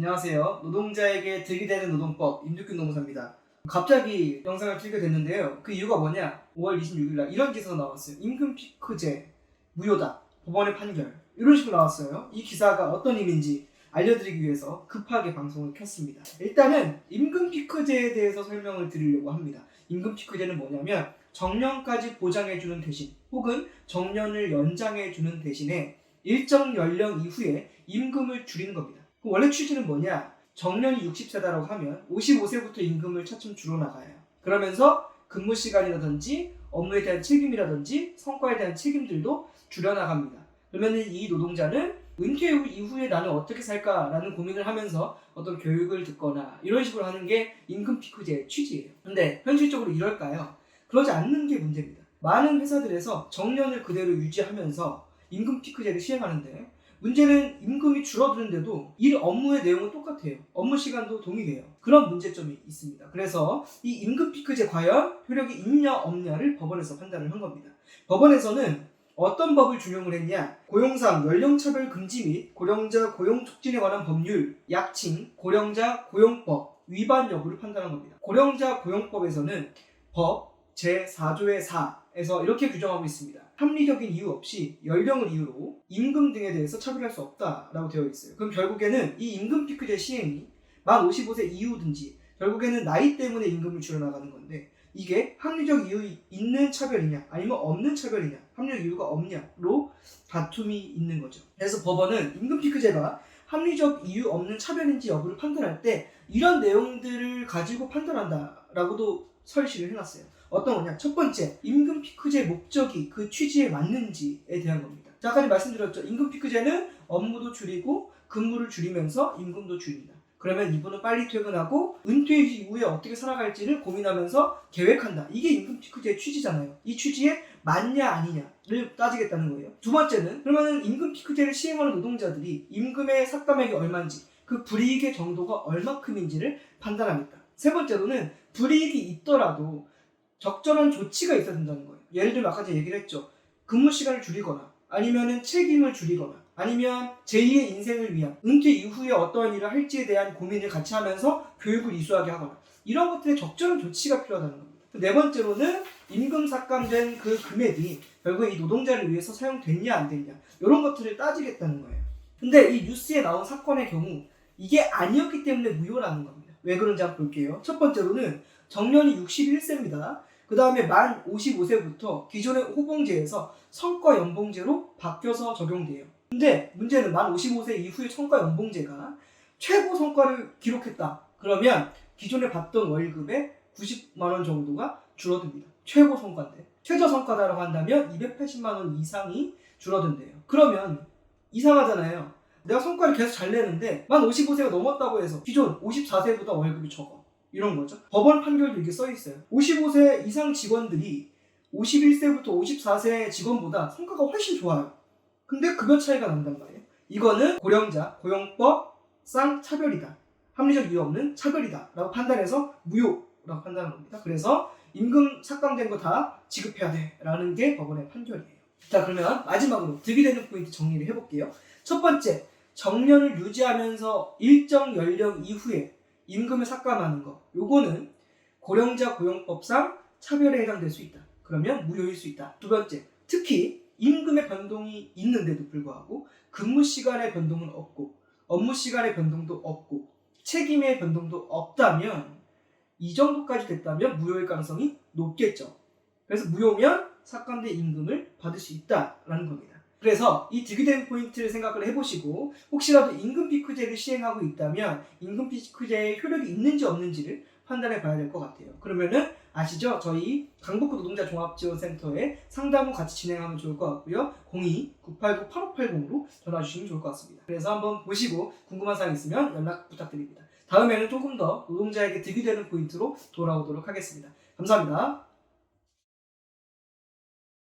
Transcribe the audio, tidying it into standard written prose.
안녕하세요. 노동자에게 득이 되는 노동법 임득균 노무사입니다. 갑자기 영상을 찍게 됐는데요. 그 이유가 뭐냐? 5월 26일날 이런 기사가 나왔어요. 임금 피크제 무효다. 법원의 판결. 이런 식으로 나왔어요. 이 기사가 어떤 의미인지 알려드리기 위해서 급하게 방송을 켰습니다. 일단은 임금 피크제에 대해서 설명을 드리려고 합니다. 임금 피크제는 뭐냐면 정년까지 보장해주는 대신 혹은 정년을 연장해주는 대신에 일정 연령 이후에 임금을 줄이는 겁니다. 원래 취지는 뭐냐? 정년이 60세다라고 하면 55세부터 임금을 차츰 줄어나가요. 그러면서 근무 시간이라든지 업무에 대한 책임이라든지 성과에 대한 책임들도 줄여나갑니다. 그러면 이 노동자는 은퇴 이후에 나는 어떻게 살까라는 고민을 하면서 어떤 교육을 듣거나 이런 식으로 하는 게 임금 피크제의 취지예요. 근데 현실적으로 이럴까요? 그러지 않는 게 문제입니다. 많은 회사들에서 정년을 그대로 유지하면서 임금 피크제를 시행하는데 문제는 임금이 줄어드는데도 일 업무의 내용은 똑같아요. 업무 시간도 동일해요. 그런 문제점이 있습니다. 그래서 이 임금 피크제 과연 효력이 있냐 없냐를 법원에서 판단을 한 겁니다. 법원에서는 어떤 법을 준용을 했냐? 고용상 연령차별 금지 및 고령자 고용 촉진에 관한 법률, 약칭 고령자 고용법 위반 여부를 판단한 겁니다. 고령자 고용법에서는 법 제4조의 4에서 이렇게 규정하고 있습니다. 합리적인 이유 없이 연령을 이유로 임금 등에 대해서 차별할 수 없다라고 되어 있어요. 그럼 결국에는 이 임금 피크제 시행이 만 55세 이후든지 결국에는 나이 때문에 임금을 줄여나가는 건데 이게 합리적 이유 있는 차별이냐 아니면 없는 차별이냐 합리적 이유가 없냐로 다툼이 있는 거죠. 그래서 법원은 임금 피크제가 합리적 이유 없는 차별인지 여부를 판단할 때 이런 내용들을 가지고 판단한다라고도 설시를 해놨어요. 어떤 거냐? 첫 번째, 임금 피크제의 목적이 그 취지에 맞는지에 대한 겁니다. 자, 아까 말씀드렸죠. 임금 피크제는 업무도 줄이고 근무를 줄이면서 임금도 줄인다. 그러면 이분은 빨리 퇴근하고 은퇴 이후에 어떻게 살아갈지를 고민하면서 계획한다. 이게 임금 피크제의 취지잖아요. 이 취지에 맞냐 아니냐를 따지겠다는 거예요. 두 번째는 그러면 임금 피크제를 시행하는 노동자들이 임금의 삭감액이 얼마인지 그 불이익의 정도가 얼마큼인지를 판단하겠다. 세 번째로는 불이익이 있더라도 적절한 조치가 있어야 된다는 거예요. 예를 들면 아까 제가 얘기를 했죠. 근무 시간을 줄이거나 아니면 책임을 줄이거나 아니면 제2의 인생을 위한 은퇴 이후에 어떠한 일을 할지에 대한 고민을 같이 하면서 교육을 이수하게 하거나 이런 것들에 적절한 조치가 필요하다는 겁니다. 네 번째로는 임금 삭감된 그 금액이 결국에 이 노동자를 위해서 사용됐냐 안 됐냐 이런 것들을 따지겠다는 거예요. 근데 이 뉴스에 나온 사건의 경우 이게 아니었기 때문에 무효라는 겁니다. 왜 그런지 한번 볼게요. 첫 번째로는 정년이 61세입니다. 그 다음에 만 55세부터 기존의 호봉제에서 성과연봉제로 바뀌어서 적용돼요. 근데 문제는 만 55세 이후의 성과연봉제가 최고 성과를 기록했다. 그러면 기존에 받던 월급의 90만원 정도가 줄어듭니다. 최고 성과인데. 최저 성과다라고 한다면 280만원 이상이 줄어든대요. 그러면 이상하잖아요. 내가 성과를 계속 잘 내는데 만 55세가 넘었다고 해서 기존 54세보다 월급이 적어. 이런 거죠. 법원 판결도 이게 써 있어요. 55세 이상 직원들이 51세부터 54세 직원보다 성과가 훨씬 좋아요. 근데 급여 차이가 난단 말이에요. 이거는 고령자 고용법상 차별이다. 합리적 이유 없는 차별이다. 라고 판단해서 무효라고 판단한 겁니다. 그래서 임금 삭감된 거 다 지급해야 돼. 라는 게 법원의 판결이에요. 자, 그러면 마지막으로 득이 되는 포인트 정리를 해볼게요. 첫 번째, 정년을 유지하면서 일정 연령 이후에 임금을 삭감하는 거. 요거는 고령자 고용법상 차별에 해당될 수 있다. 그러면 무효일 수 있다. 두 번째, 특히 임금의 변동이 있는데도 불구하고 근무 시간의 변동은 없고 업무 시간의 변동도 없고 책임의 변동도 없다면 이 정도까지 됐다면 무효일 가능성이 높겠죠. 그래서 무효면 삭감된 임금을 받을 수 있다라는 겁니다. 그래서 이 득이 되는 포인트를 생각을 해보시고 혹시라도 임금 피크제를 시행하고 있다면 임금 피크제의 효력이 있는지 없는지를 판단해 봐야 될 것 같아요. 그러면은 아시죠? 저희 강북구 노동자 종합지원센터에 상담 후 같이 진행하면 좋을 것 같고요. 02-989-8580으로 전화 주시면 좋을 것 같습니다. 그래서 한번 보시고 궁금한 사항 있으면 연락 부탁드립니다. 다음에는 조금 더 노동자에게 득이 되는 포인트로 돌아오도록 하겠습니다. 감사합니다.